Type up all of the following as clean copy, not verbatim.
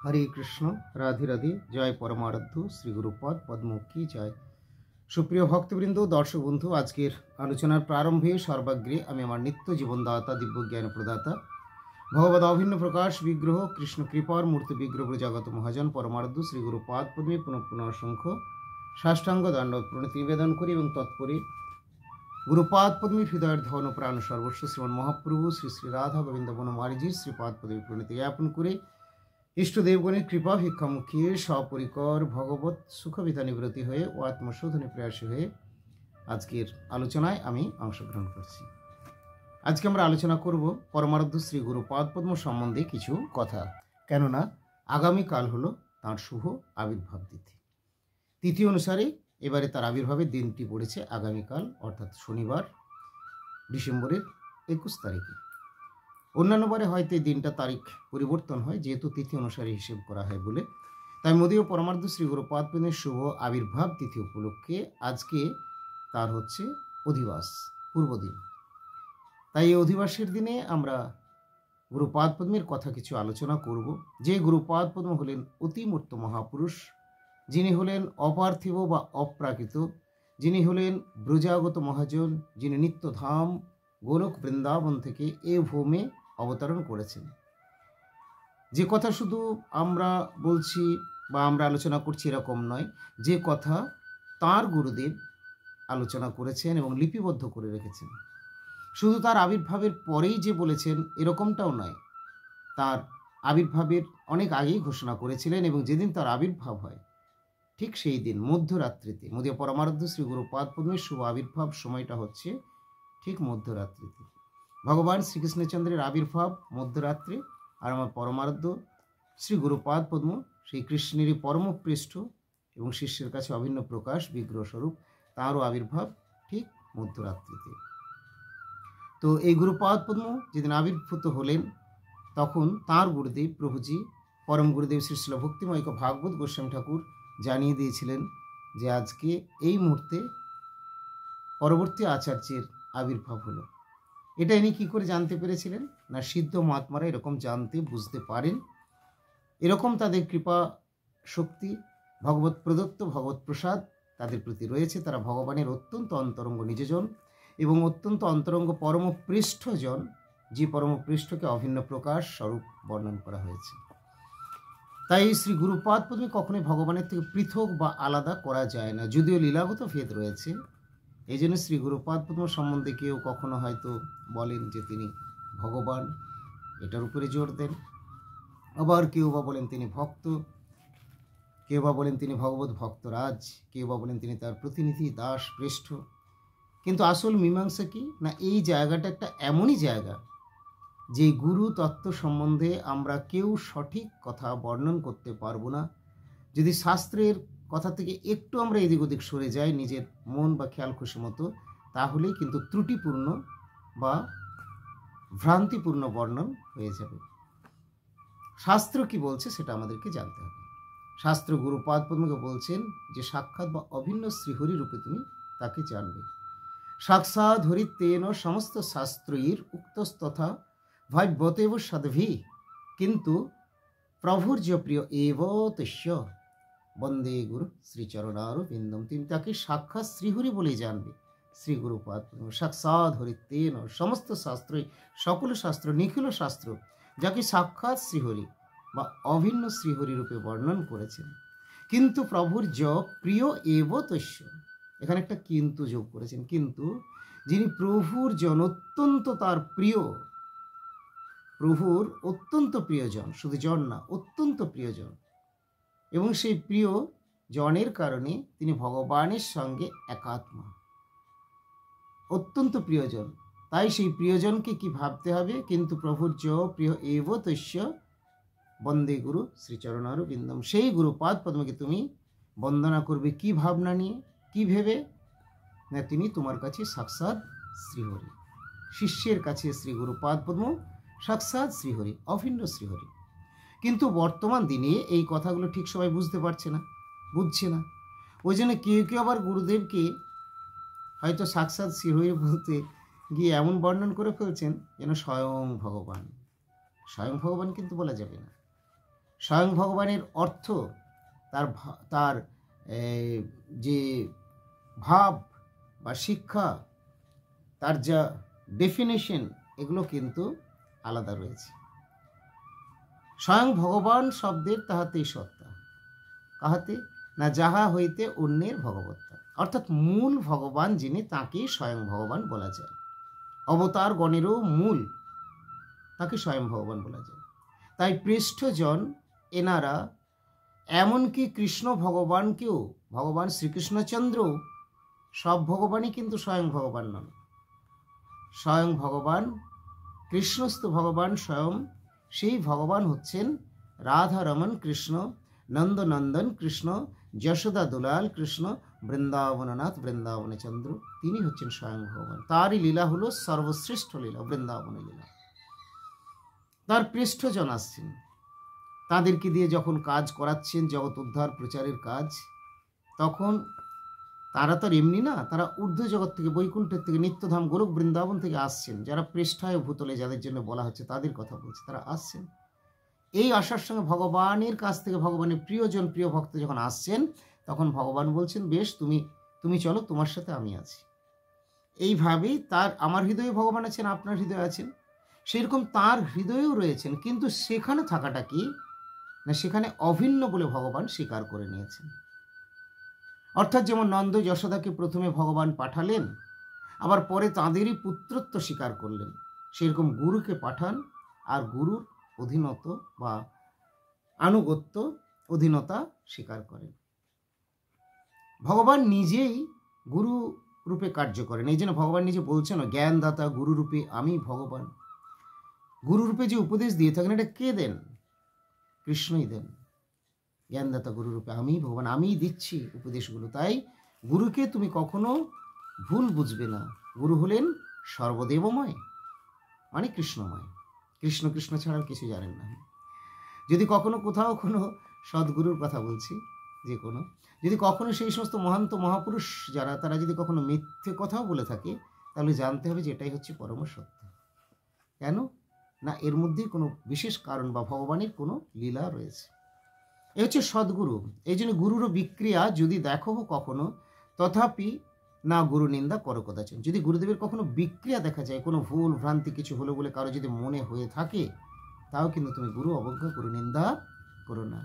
हरे कृष्ण राधे राधे जय परमाराध्य श्री गुरुपद पद्म की जय। सुप्रिय भक्तबृंद दर्शक बंधु आजकेर आलोचनार प्रारम्भे सर्वाग्रे आमि आमार नित्य जीवनदाता दिव्य ज्ञान प्रदाता भगवद अभिन्न प्रकाश विग्रह कृष्ण कृपार मूर्ति विग्रह जगत महाजन परमाराध्य श्री गुरुपद पद्मे पुनः पुनः असंख्य साष्टांग दंडवत प्रणति निवेदन करी एवं तत्परे गुरुपाद पद्मे हृदय धन प्राण सर्वस्व श्रीमन महाप्रभु श्री श्री राधा गोविंद बनमालीजी श्रीपाद पद्मे प्रणति ज्ञापन करे इष्टदेवगणेर कृपा भिक्षामुखी सपरिकर भगवत सुखविधा निवृत्ति हुए और आत्मशोधने प्रयासी हुए आजकेर आलोचनाय आमी अंशग्रहण करছি। আজকে আমরা আলোচনা করব পরমারাধ্য শ্রী গুরুপাদ পদ্ম সম্বন্ধে কিছু কথা, কেননা আগামীকাল হলো তাঁর শুভ আবির্ভাব তিথি। তিথি অনুসারে এবারে তার আবির্ভাবের দিনটি পড়েছে আগামীকাল অর্থাৎ শনিবার ডিসেম্বরের 21 তারিখে। অন্যান্য বারে হয়তো এই দিনটা তারিখ পরিবর্তন হয় যেহেতু তিথি অনুসারে হিসেব করা হয় বলে, তাই মোদীয় পরমার্থ শ্রী গুরুপাদ পদ্মের শুভ আবির্ভাব তিথি উপলক্ষে আজকে তার হচ্ছে অধিবাস পূর্বদিন। তাই এই অধিবাসের দিনে আমরা গুরুপাদ পদ্মের কথা কিছু আলোচনা করব। যে গুরুপাদ পদ্ম হলেন অতিমূর্ত মহাপুরুষ, যিনি হলেন অপার্থিব বা অপ্রাকৃত, যিনি হলেন ব্রজাগত মহাজন, যিনি নিত্যধাম গোলক বৃন্দাবন থেকে এ ভূমে অবতরণ করেছেন। যে কথা শুধু আমরা বলছি বা আমরা আলোচনা করছি এরকম নয়, যে কথা তার গুরুদেব আলোচনা করেছেন এবং লিপিবদ্ধ করে রেখেছেন। শুধু তার আবির্ভাবের পরেই যে বলেছেন এরকমটাও নয়, তার আবির্ভাবের অনেক আগেই ঘোষণা করেছিলেন এবং যেদিন তার আবির্ভাব হয় ঠিক সেই দিন মধ্যরাত্রিতে মোদীয় পরমারাধ্য শ্রী গুরুপাদ পদ্মের শুভ আবির্ভাব সময়টা হচ্ছে ঠিক মধ্যরাত্রিতে। ভগবান শ্রীকৃষ্ণচন্দ্রের আবির্ভাব মধ্যরাত্রে, আর আমার পরমারাধ্য শ্রী গুরুপাদ পদ্ম সেই কৃষ্ণেরই পরমপৃষ্ঠ এবং শিষ্যের কাছে অভিন্ন প্রকাশ বিগ্রহ স্বরূপ, তাঁরও আবির্ভাব ঠিক মধ্যরাত্রিতে। তো এই গুরুপাদ পদ্ম যেদিন আবির্ভূত হলেন তখন তাঁর গুরুদেব প্রভুজি পরম গুরুদেব শ্রী শ্রীল ভক্তিময় ভাগবত গোস্বামী ঠাকুর জানিয়ে দিয়েছিলেন যে আজকে এই মুহূর্তে পরবর্তী আচার্যের আবির্ভাব হলো। এটা ইনি কী করে জানতে পেরেছিলেন না, সিদ্ধ মহাত্মারা এরকম জানতে বুঝতে পারেন, এরকম তাদের কৃপা শক্তি ভগবত প্রদত্ত ভগবত প্রসাদ তাদের প্রতি রয়েছে। তারা ভগবানের অত্যন্ত অন্তরঙ্গ নিজজন এবং অত্যন্ত অন্তরঙ্গ পরমপৃষ্ঠজন, যে পরমপৃষ্ঠকে অভিন্ন প্রকাশ স্বরূপ বর্ণন করা হয়েছে। তাই শ্রী গুরুপাদ পদ্মে কখনোই ভগবানের থেকে পৃথক বা আলাদা করা যায় না, যদিও লীলাগত ভেদ রয়েছে। এই জন্য শ্রী গুরুপাদ পদ্ম সম্বন্ধে কেউ কখনো হয়তো বলেন যে তিনি ভগবান, এটার উপরে জোর দেন। আবার কেউ বা বলেন তিনি ভক্ত, কেউ বা বলেন তিনি ভগবত ভক্তরাজ, কেউ বা বলেন তিনি তার প্রতিনিধি দাস শ্রেষ্ঠ। কিন্তু আসল মীমাংসা কি না, এই জায়গাটা একটা এমনই জায়গা যে গুরু তত্ত্ব সম্বন্ধে আমরা কেউ সঠিক কথা বর্ণন করতে পারবো না। যদি শাস্ত্রের কথা থেকে একটু আমরা এদিক ওদিক সরে যাই নিজের মন বা খেয়াল খুশি মতো, তাহলেই কিন্তু ত্রুটিপূর্ণ বা ভ্রান্তিপূর্ণ বর্ণন হয়ে যাবে। শাস্ত্র কি বলছে সেটা আমাদেরকে জানতে হবে। শাস্ত্র গুরুপাদ পদ্মকে বলছেন যে সাক্ষাৎ বা অভিন্ন শ্রীহরি রূপে তুমি তাকে জানবে। সাক্ষাৎ হরিতেন সমস্ত শাস্ত্রীর উক্তস্তথা ভাগ্যতেব সদ্ভি, কিন্তু প্রভুর যে প্রিয় এব তস্য বন্দে গুরু শ্রীচরণার বিন্দম, তুমি তাকে সাক্ষাৎ শ্রীহরি বলেই জানবে। শ্রী গুরুপাদ সাক্ষাৎ হরিতেন সমস্ত শাস্ত্রই, সকল শাস্ত্র নিখিল শাস্ত্র যাকে সাক্ষাৎ শ্রীহরি বা অভিন্ন শ্রীহরি রূপে বর্ণন করেছেন। কিন্তু প্রভুর য প্রিয় এব তস্য, এখানে একটা কিন্তু যোগ করেছেন, কিন্তু যিনি প্রভুর জন অত্যন্ত তার প্রিয়, প্রভুর অত্যন্ত প্রিয়জন, শুধু জন না অত্যন্ত প্রিয়জন, এবং সেই প্রিয় জনের কারণে তিনি ভগবানের সঙ্গে একাত্মা, অত্যন্ত প্রিয়জন। তাই সেই প্রিয়জনকে কি ভাবতে হবে, কিন্তু প্রভুর য প্রিয় এব তস্য বন্দে গুরু শ্রীচরণার বিন্দম, সেই গুরুপাদ পদ্মকে তুমি বন্দনা করবে কি ভাবনা নিয়ে, কি ভেবে না, তিনি তোমার কাছে সাক্ষাৎ শ্রীহরি। শিষ্যের কাছে শ্রী গুরুপাদ পদ্ম সাক্ষাৎ শ্রীহরি, অভিন্ন শ্রীহরি। কিন্তু বর্তমান দিনে এই কথাগুলো ঠিক সবাই বুঝতে পারছে না, বুঝছে না। ওই জন্য কেউ কেউ আবার গুরুদেবকে হয়তো সাক্ষাৎ শ্রীহরি বলতে গিয়ে এমন বর্ণন করে ফেলছেন যেন স্বয়ং ভগবান। স্বয়ং ভগবান কিন্তু বলা যাবে না। স্বয়ং ভগবানের অর্থ, তার যে ভাব বা শিক্ষা, তার যা ডেফিনেশন, এগুলো কিন্তু আলাদা রয়েছে। স্বয়ং ভগবান শব্দের তাহাতেই সত্তা, কাহাতে না যাহা হইতে অন্যের ভগবত্তা, অর্থাৎ মূল ভগবান যিনি, তাকেই স্বয়ং ভগবান বলা যায়। অবতার গণেরও মূল, তাকে স্বয়ং ভগবান বলা যায়। তাই পৃষ্ঠজন এনারা এমনকি কৃষ্ণ ভগবানকেও, ভগবান শ্রীকৃষ্ণচন্দ্র, সব ভগবানই কিন্তু স্বয়ং ভগবান নন। স্বয়ং ভগবান কৃষ্ণস্থ ভগবান, স্বয়ং সেই ভগবান হচ্ছেন রাধা রমন কৃষ্ণ, নন্দনন্দন কৃষ্ণ, যশোদা দুলাল কৃষ্ণ, বৃন্দাবননাথ বৃন্দাবনচন্দ্র, তিনি হচ্ছেন স্বয়ং ভগবান। তারই লীলা হলো সর্বশ্রেষ্ঠ লীলা, বৃন্দাবনের লীলা। তার পৃষ্ঠজন আসছেন, তাদেরকে দিয়ে যখন কাজ করাচ্ছেন, জগৎ উদ্ধার প্রচারের কাজ, তখন তারা তো এমনি না, তারা ঊর্ধ্ব জগৎ থেকে, বৈকুণ্ঠের থেকে, নিত্যধাম গোলক বৃন্দাবন থেকে আসছেন। যারা পৃষ্ঠায় ভূতলে, যাদের জন্য বলা হচ্ছে, তাদের কথা বলছে, তারা আসছেন। এই আসার সঙ্গে ভগবানের কাছ থেকে, ভগবানের প্রিয়জন, প্রিয় ভক্ত যখন আসছেন, তখন ভগবান বলছেন, বেশ, তুমি চলো, তোমার সাথে আমি আছি। এইভাবেই আমার হৃদয়ে ভগবান আছেন, আপনার হৃদয়ে আছেন, সেরকম তার হৃদয়েও রয়েছেন। কিন্তু সেখানে থাকাটা কি না, সেখানে অভিন্ন বলে ভগবান স্বীকার করে নিয়েছেন। অর্থাৎ যেমন নন্দ যশোদাকে প্রথমে ভগবান পাঠালেন, আবার পরে তাঁদেরই পুত্রত্ব স্বীকার করলেন, সেরকম গুরুকে পাঠান, আর গুরুর অধীনত বা আনুগত্য, অধীনতা স্বীকার করেন। ভগবান নিজেই গুরু রূপে কার্য করেন। এই জন্য ভগবান নিজে বলছেন, জ্ঞানদাতা গুরু রূপে আমি ভগবান। গুরু রূপে যে উপদেশ দিয়ে থাকেন, এটা কে দেন? কৃষ্ণই দেন। জ্ঞানদাতা গুরু রূপে আমি ভগবান, আমিই দিচ্ছি উপদেশগুলো। তাই গুরুকে তুমি কখনো ভুল বুঝবে না। গুরু হলেন সর্বদেবময়, মানে কৃষ্ণময়। কৃষ্ণ কৃষ্ণ ছাড়া কিছু জানেন না। যদি কখনো কোথাও কোনো সদ্গুরুর কথা বলছি, যে কোনো, যদি কখনো সেই সমস্ত মহান্ত মহাপুরুষ যারা, তারা যদি কখনো মিথ্যে কথাও বলে থাকে, তাহলে জানতে হবে যে এটাই হচ্ছে পরম সত্য। কেন না, এর মধ্যে কোনো বিশেষ কারণ বা ভগবানের কোনো লীলা রয়েছে। এ হচ্ছে সদ্গুরু। এই জন্য গুরুরও বিক্রিয়া যদি দেখো কখনো, তথাপি না গুরু নিন্দা করো কদাচিৎ। যদি গুরুদেবের কখনো বিক্রিয়া দেখা যায়, কোনো ভুল ভ্রান্তি কিছু হলো বলে কারো যদি মনে হয়ে থাকে, তাও কিন্তু তুমি গুরু অবজ্ঞা, গুরু নিন্দা করো না।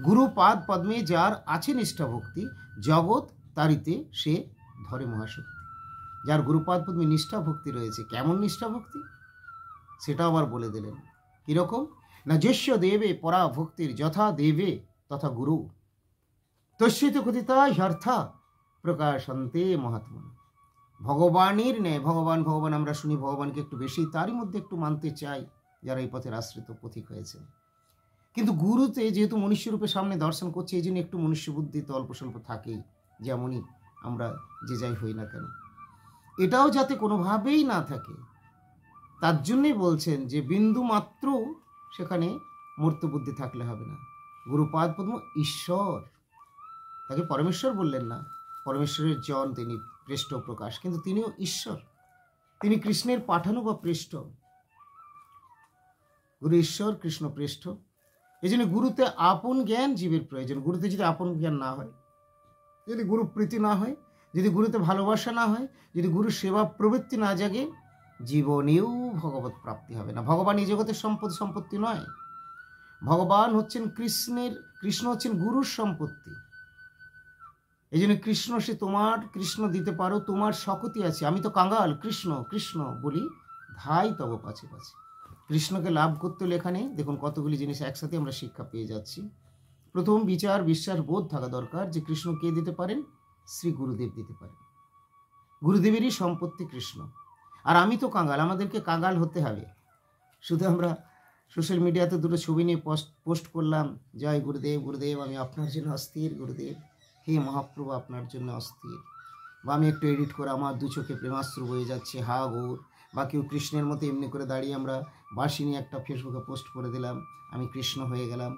গুরু পাদ পদ্মে যার আছে নিষ্ঠা ভক্তি, জগৎ তারিতে সে ধরে মহাশক্তি। যার গুরুপাদ পদ্মে নিষ্ঠা ভক্তি রয়েছে, কেমন নিষ্ঠা ভক্তি সেটাও আবার বলে দিলেন। কিরকম না, যস্য দেবে পরা ভক্তির যথা দেবে তথা গুরু, তস্যিত কথিতা হ্যর্থা প্রকাশন্তে মহাত্মা। ভগবানের ন্যায়, ভগবান ভগবান আমরা শুনি, ভগবানকে একটু বেশি, তারই মধ্যে একটু মানতে চাই যারা এই পথের আশ্রিত পথিক হয়েছে। কিন্তু গুরুতে যেহেতু মনুষ্যরূপে সামনে দর্শন করছে, এই জন্য একটু মনুষ্য বুদ্ধি তো অল্প স্বল্প থাকেই, যেমনই আমরা যে যাই হই না কেন, এটাও যাতে কোনোভাবেই না থাকে, তার জন্যই বলছেন যে বিন্দু মাত্র সেখানে মূর্ত বুদ্ধি থাকলে হবে না। গুরুপাদ পদ্ম ঈশ্বর, তাকে পরমেশ্বর বললেন না, পরমেশ্বরের জন তিনি, পৃষ্ঠ প্রকাশ, কিন্তু তিনিও ঈশ্বর, তিনি কৃষ্ণের পাঠানো বা পৃষ্ঠ। গুরু ঈশ্বর, কৃষ্ণ পৃষ্ঠ। এই জন্য গুরুতে আপন জ্ঞান জীবের প্রয়োজন। গুরুতে যদি আপন জ্ঞান না হয়, যদি গুরু প্রীতি না হয়, যদি গুরুতে ভালোবাসা না হয়, যদি গুরু সেবা প্রবৃত্তি না জাগে, জীবনেও ভগবত প্রাপ্তি হবে না। ভগবান এই জগতের সম্পত্তি নয়, ভগবান হচ্ছেন কৃষ্ণ হচ্ছেন গুরুর সম্পত্তি। এই জন্য কৃষ্ণ, সে তোমার কৃষ্ণ দিতে পারো, তোমার শকতি আছে। আমি তো কাঙ্গাল, কৃষ্ণ কৃষ্ণ বলি ধাই তব পাছে পাছে। কৃষ্ণকে লাভ করতে হলে এখানে দেখুন কতগুলি জিনিস একসাথে আমরা শিক্ষা পেয়ে যাচ্ছি। প্রথম বিচার বিশ্বাস বোধ থাকা দরকার যে কৃষ্ণ কে দিতে পারেন, শ্রী গুরুদেব দিতে পারেন। গুরুদেবেরই সম্পত্তি কৃষ্ণ। আর আমি তো কাঙ্গাল, আমাদেরকে কাঙ্গাল হতে হবে। শুধু আমরা সোশ্যাল মিডিয়াতে দুটো ছবি নিয়ে পোস্ট করলাম, জয় গুরুদেব, গুরুদেব আমি আপনার জন্য অস্থির, গুরুদেব হে মহাপ্রভু আপনার জন্য অস্থির, বা আমি একটু এডিট করে আমার দু চোখে প্রেমাস্ত্র বয়ে যাচ্ছে, হা গৌর, বা কেউ কৃষ্ণের মতো এমনি করে দাঁড়িয়ে আমরা বাঁশি নিয়ে একটা ফেসবুকে পোস্ট করে দিলাম, আমি কৃষ্ণ হয়ে গেলাম।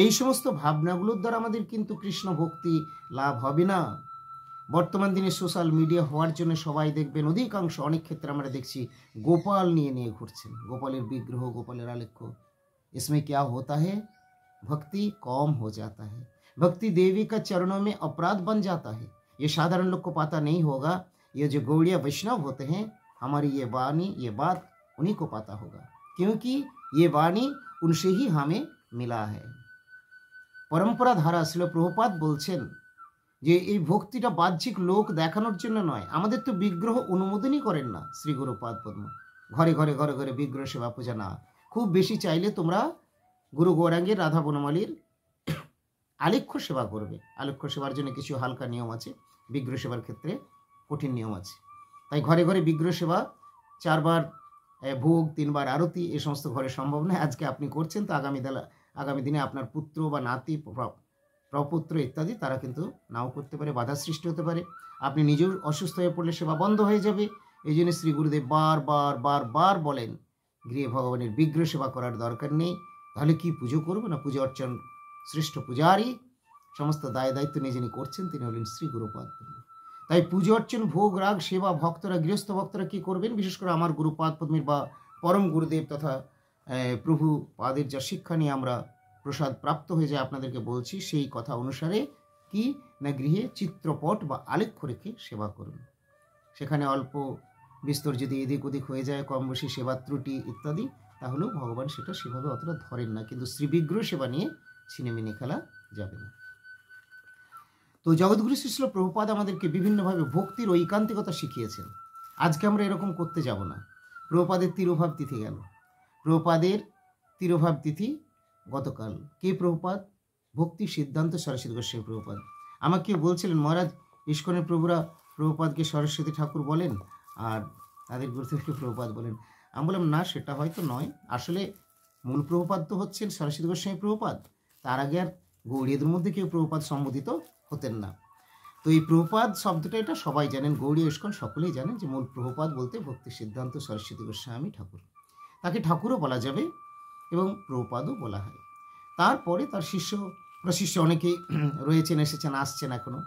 এই সমস্ত ভাবনাগুলোর দ্বারা আমাদের কিন্তু কৃষ্ণ ভক্তি লাভ হবে না। বর্তমান দিনে সোশ্যাল মিডিয়া হওয়ার জন্য সবাই দেখবেন অধিকাংশ, অনেক ক্ষেত্রে আমরা দেখছি গোপাল নিয়ে ঘুরছেন, গোপালের বিগ্রহ, গোপালের আলেখ্য। इसमें क्या होता है भक्ति कम हो जाता है। भक्ति देवी का चरणों में अपराध बन जाता है। ये साधारण लोग को पता नहीं होगा। ये जो गौड़िया वैष्णव होते हैं, हमारी ये वाणी, ये बात उन्हीं को पता होगा, क्योंकि ये वाणी उनसे ही हमें मिला है। परम्परा धारा ছিল প্রভুপাদ বলছেন যে এই ভক্তিটা বাহ্যিক লোক দেখানোর জন্য নয়। আমাদের তো বিগ্রহ অনুমোদনই করেন না শ্রী গুরুপাদ পদ্ম। ঘরে ঘরে ঘরে ঘরে বিগ্রহ সেবা পূজা না। খুব বেশি চাইলে তোমরা গুরু গৌরাঙ্গের, রাধা বনমালীর আলেখ্য সেবা করবে। আলেখ্য সেবার জন্য কিছু হালকা নিয়ম আছে, বিগ্রহ সেবার ক্ষেত্রে কঠিন নিয়ম আছে। তাই ঘরে ঘরে বিগ্রহ সেবা, 4 বার ভোগ, 3 বার আরতি, এই সমস্ত ঘরে সম্ভব নয়। আজকে আপনি করছেন, তো আগামী দিনে আপনার পুত্র বা নাতি, প্রপুত্র ইত্যাদি তারা কিন্তু নাও করতে পারে, বাধা সৃষ্টি হতে পারে। আপনি নিজেও অসুস্থ হয়ে পড়লে সেবা বন্ধ হয়ে যাবে। এই জন্য শ্রী গুরুদেব বারবার বলেন, গৃহে ভগবানের বিগ্রহ সেবা করার দরকার নেই। তাহলে কি পুজো করবো না? পুজো অর্চন শ্রেষ্ঠ পূজারী, সমস্ত দায় দায়িত্ব নিয়ে যিনি করছেন তিনি হলেন শ্রী গুরুপাদ। তাই পুজো অর্চন, ভোগ রাগ, সেবা ভক্তরা, গৃহস্থ ভক্তরা কি করবেন? বিশেষ করে আমার গুরুপাদ পদ্মের বা পরম গুরুদেব তথা প্রভু পাদের যা শিক্ষা নিয়ে আমরা প্রসাদ প্রাপ্ত হয়ে যায়, আপনাদেরকে বলছি সেই কথা অনুসারে কি না, গৃহে চিত্রপট বা আলেখ্য রেখে সেবা করুন। সেখানে অল্প বিস্তর যদি এদিক ওদিক হয়ে যায়, কম বেশি সেবা ত্রুটি ইত্যাদি, তাহলেও ভগবান সেটা সেভাবে অতটা ধরেন না। কিন্তু শ্রীবিগ্রহ সেবা নিয়ে ছিনেমিনে খেলা যাবে না। তো জগৎগুরু শ্রীল প্রভুপাদ আমাদেরকে বিভিন্নভাবে ভক্তির ঐকান্তিকতা শিখিয়েছেন। আজকে আমরা এরকম করতে যাব না। প্রভুপাদের তিরোভাব তিথি গেল, প্রভুপাদের তিরোভাব তিথি গতকাল। কে প্রভুপাদ? ভক্তি সিদ্ধান্ত সরস্বতী গোস্বামী প্রভুপাদ। আমাকে বলছিলেন, মহারাজ ইস্কনের প্রভুরা প্রভুপাদকে সরস্বতী ঠাকুর বলেন আর তাদের গুরুদেবকে প্রভুপাদ বলেন। আমি বললাম, না, সেটা হয়তো নয়। আসলে মূল প্রভুপাদ তো হচ্ছেন সরস্বতী গোস্বামী প্রভুপাদ। তার আগে আর গৌড়ীয়দের মধ্যে কেউ প্রভুপাদ সম্বোধিত হতেন না। তো এই প্রভুপাদ শব্দটা এটা সবাই জানেন, গৌড়ীয় ইস্কন সকলেই জানেন যে মূল প্রভুপাদ বলতে ভক্তি সিদ্ধান্ত সরস্বতী গোস্বামী ঠাকুর। তাকে ঠাকুরও বলা যাবে এবং প্রভুপাদও বলা হয়। তারপরে তার প্রশিষ্য অনেকেই রয়েছেন, এসেছেন, আসছেন এখনও।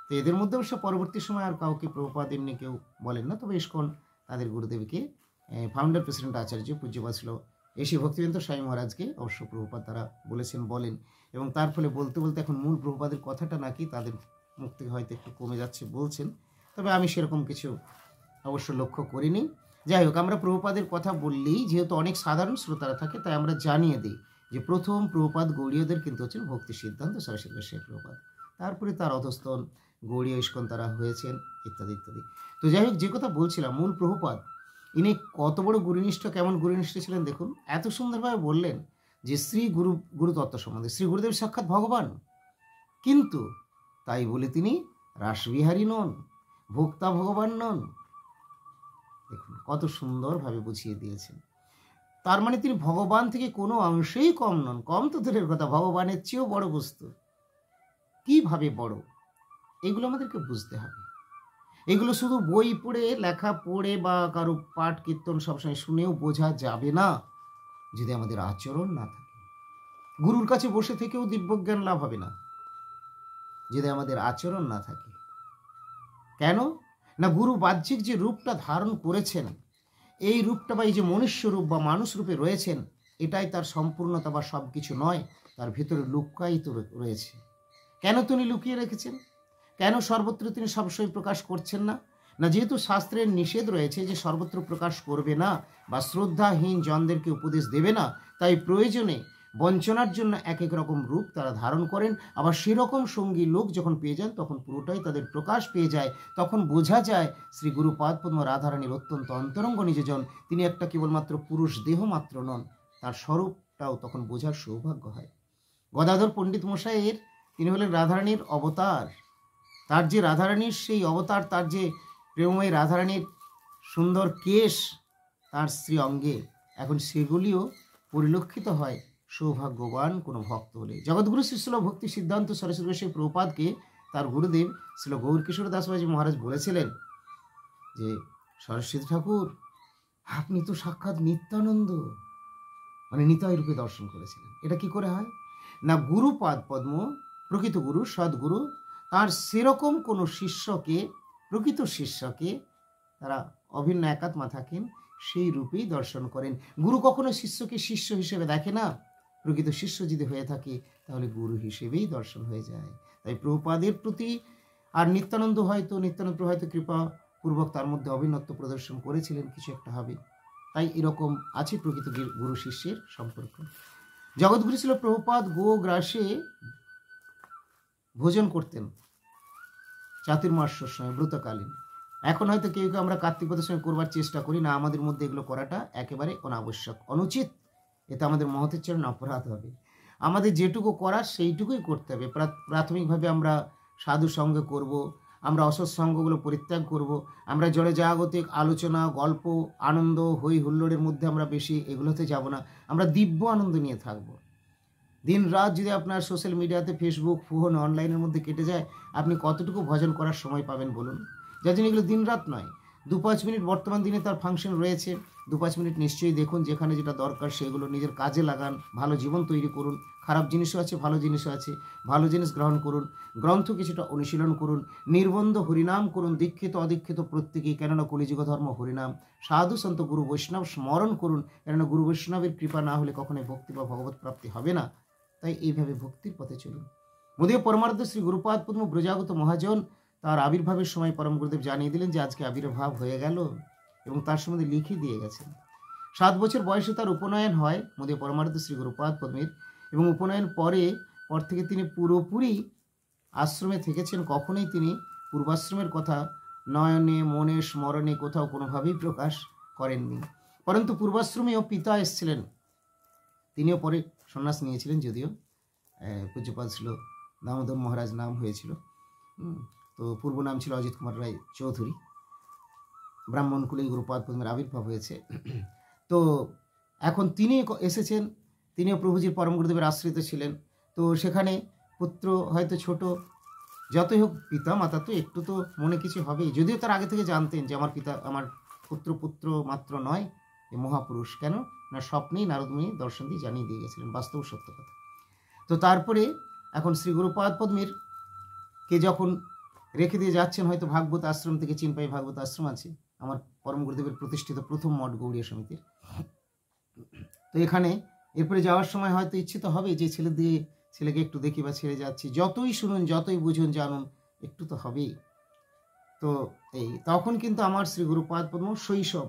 তো এদের মধ্যে অবশ্য পরবর্তী সময় আর কাউকে প্রভুপাদ এমনি কেউ বলেন না। তবে ইস্কন তাদের গুরুদেবকে, ফাউন্ডার প্রেসিডেন্ট আচার্য পূজ্যপাদ ছিল এসি ভক্তিবেদান্ত স্বামী মহারাজকে অবশ্য প্রভুপাদ তারা বলেন। এবং তার ফলে বলতে বলতে এখন মূল প্রভুপাদের কথাটা নাকি তাদের মুখ থেকে হয়তো একটু কমে যাচ্ছে বলছেন। তবে আমি সেরকম কিছু অবশ্য লক্ষ্য করিনি। যাই হোক, আমরা প্রভুপাদের কথা বললেই যেহেতু অনেক সাধারণ শ্রোতারা থাকে, তাই আমরা জানিয়ে দিই যে প্রথম প্রভুপাদ গৌড়ীয়দের কিন্তু হচ্ছেন ভক্তি সিদ্ধান্ত সরস্বতী গোস্বামী প্রভুপাদ। তারপরে তার অধস্তন গৌড়ীয় ইস্কন তারা হয়েছেন ইত্যাদি ইত্যাদি। তো যাই হোক, যে কথা বলছিলাম, মূল প্রভুপাদ ইনি কত বড় গুরুনিষ্ঠ, কেমন গুরুনিষ্ঠ ছিলেন দেখুন। এত সুন্দরভাবে বললেন যে শ্রী গুরুতত্ত্ব সম্বন্ধে। শ্রী গুরুদেব সাক্ষাৎ ভগবান, কিন্তু তাই বলে তিনি রাসবিহারী নন, ভোক্তা ভগবান নন। দেখুন কত সুন্দরভাবে বুঝিয়ে দিয়েছেন। তার মানে তিনি ভগবান থেকে কোনো অংশেই কম নন। কম তো দূরের কথা, ভগবানের চেয়েও বড় বস্তু। কিভাবে বড়, এগুলো আমাদেরকে বুঝতে হবে। এগুলো শুধু বই পড়ে, লেখা পড়ে বা কারো পাঠ কীর্তন সবসময় শুনেও বোঝা যাবে না যদি আমাদের আচরণ না থাকে। গুরুর কাছে বসে থেকেও দিব্যজ্ঞান লাভ হবে না যদি আমাদের আচরণ না থাকে। কেন না, গুরু বাহ্যিক যে রূপটা ধারণ করেছেন, এই রূপটা বা এই যে মনুষ্য রূপ বা মানুষ রূপে রয়েছেন, এটাই তার সম্পূর্ণতা বা সব কিছু নয়। তার ভিতরে লুকায়িত রয়েছে। কেন তিনি লুকিয়ে রেখেছেন? কেন সর্বত্র তিনি সবসময় প্রকাশ করছেন না? না, যেহেতু শাস্ত্রের নিষেধ রয়েছে যে সর্বত্র প্রকাশ করবে না বা শ্রদ্ধাহীন জনদেরকে উপদেশ দেবে না, তাই প্রয়োজনে বঞ্চনার জন্য এক এক রকম রূপ তারা ধারণ করেন। আবার সেরকম সঙ্গী লোক যখন পেয়ে যান, তখন পুরোটাই তাদের প্রকাশ পেয়ে যায়। তখন বোঝা যায় শ্রী গুরুপাদ পদ্ম রাধারানীর অত্যন্ত অন্তরঙ্গ নিজজন। তিনি একটা কেবলমাত্র পুরুষ দেহ মাত্র নন, তার স্বরূপটাও তখন বোঝার সৌভাগ্য হয়। গদাধর পণ্ডিত মশাইয়ের তিনি হলেন রাধারানীর অবতার। তার যে রাধারানীর সেই অবতার, তার যে প্রেমময়ী রাধারানীর সুন্দর কেশ তার শ্রী অঙ্গে, এখন সেগুলিও পরিলক্ষিত হয় সৌভাগ্যবান কোনো ভক্ত হলে। জগৎগুরু শ্রীল ভক্তি সিদ্ধান্ত সরস্বতী গোস্বামী প্রভুপাদকে তার গুরুদেব শ্রীল গৌরকিশোর দাসবাজি মহারাজ বলেছিলেন যে, সরস্বতী ঠাকুর আপনি তো সাক্ষাৎ নিত্যানন্দ, মানে নিতাই রূপে দর্শন করেছিলেন। এটা কি করে হয় না, গুরুপাদ পদ্ম, প্রকৃত গুরু সদ্গুরু, তার সেরকম কোনো শিষ্যকে, প্রকৃত শিষ্যকে তারা অভিন্ন একাত্মা থাকেন, সেই রূপেই দর্শন করেন। গুরু কখনো শিষ্যকে শিষ্য হিসেবে দেখে না, প্রকৃত শিষ্য যদি হয়ে থাকে তাহলে গুরু হিসেবেই দর্শন হয়ে যায়। তাই প্রভুপাদের প্রতি আর নিত্যানন্দ হয়তো কৃপাপূর্বক তার মধ্যে অভিনত্ব প্রদর্শন করেছিলেন, কিছু একটা হবে। তাই এরকম আছে প্রকৃত গুরু শিষ্যের সম্পর্ক। জগৎগুরু ছিল প্রভুপাদ গ্রাসে ভোজন করতেন চাতুর্মাস্যর সময়, ব্রতকালীন। এখন হয়তো কেউ কেউ আমরা কার্তিক ব্রতের সময় করবার চেষ্টা করি না, আমাদের মধ্যে এগুলো করাটা একেবারে অনাবশ্যক, অনুচিত। এতে আমাদের মহতের চরণ অপরাধ হবে। আমাদের যেটুকু করার সেইটুকুই করতে হবে। প্রাথমিকভাবে আমরা সাধু সঙ্গ করব, আমরা অসৎসঙ্গগুলো পরিত্যাগ করব, আমরা জড়ে জাগতিক আলোচনা, গল্প, আনন্দ, হই হুল্লোড়ের মধ্যে আমরা বেশি এগুলোতে যাব না, আমরা দিব্য আনন্দ নিয়ে থাকবো। দিন রাত যদি আপনার সোশ্যাল মিডিয়াতে, ফেসবুক, ফোন, অনলাইনের মধ্যে কেটে যায়, আপনি কতটুকু ভজন করার সময় পাবেন বলুন? যার জন্য এগুলো দিন রাত নয়, 2-5 মিনিট বর্তমান দিনে তার ফাংশন রয়েছে, 2-5 মিনিট নিশ্চয়ই দেখুন, যেখানে যেটা দরকার সেগুলো নিজের কাজে লাগান, ভালো জীবন তৈরি করুন। খারাপ জিনিসও আছে, ভালো জিনিসও আছে, ভালো জিনিস গ্রহণ করুন, গ্রন্থ কিছুটা অনুশীলন করুন, নির্বন্ধ হরিনাম করুন, দীক্ষিত অদীক্ষিত প্রত্যেকেই, কেননা কলিযুগ ধর্ম হরিনাম। সাধু সন্ত গুরু বৈষ্ণব স্মরণ করুন, কেননা গুরু বৈষ্ণবের কৃপা না হলে কখনোই ভক্তি বা ভগবত প্রাপ্তি হবে না। তাই এইভাবে ভক্তির পথে চলুন। মোদীয় পরমার্থ শ্রী গুরুপাদ পদ্ম ব্রজাগত মহাজন তার আবির্ভাবের সময় পরম গুরুদেব জানিয়ে দিলেন যে আজকে আবির্ভাব হয়ে গেল, এবং তার সম্বন্ধে লিখে দিয়ে গেছেন। 7 বছর বয়সে তার উপনয়ন হয় মোদীয় পরমার্থ শ্রী গুরুপাদ পদ্মের, এবং উপনয়ন পর থেকে তিনি পুরোপুরি আশ্রমে থেকেছেন। কখনোই তিনি পূর্বাশ্রমের কথা নয়নে, মনে, স্মরণে কোথাও কোনোভাবেই প্রকাশ করেননি। পরন্তু পূর্বাশ্রমেও পিতা এসেছিলেন, তিনিও পরে সন্ন্যাস নিয়েছিলেন, যদিও পূজ্যপাদ ছিল দামোদর মহারাজ নাম হয়েছিল। তো পূর্ব নাম ছিল অজিত কুমার রায় চৌধুরী। ব্রাহ্মণ কুলেই গুরুপাদ পদ্মের আবির্ভাব হয়েছে। তো এখন তিনি এসেছেন, তিনিও প্রভুজির পরম গুরুদেবের আশ্রিত ছিলেন। তো সেখানে পুত্র হয়তো ছোট, যতই হোক পিতা মাতা তো একটু তো মনে কিছু হবেই, যদিও তার আগে থেকে জানতেন যে আমার পুত্র মাত্র নয়, এ মহাপুরুষ। কেন না, স্বপ্নেই নারদমুনি দর্শন দিয়ে জানিয়ে দিয়ে গেছিলেন বাস্তব সত্য কথা। তো তারপরে এখন শ্রী গুরুপাদ পদ্মের কে যখন রেখে দিয়ে যাচ্ছেন, হয়তো ভাগবত আশ্রম থেকে, চিনপাই ভাগবত আশ্রম আছে আমার পরম গুরুদেবের প্রতিষ্ঠিত প্রথম মঠ গৌড়ীয় সমিতির। তো এখানে এরপরে যাওয়ার সময় হয়তো ইচ্ছে তো হবে যে ছেলেকে একটু দেখি বা ছেড়ে যাচ্ছি, যতই শুনুন, যতই বুঝুন, জানুন, একটু তো হবেই। তো তখন কিন্তু আমার শ্রী গুরুপাদ পদ্ম শৈশব,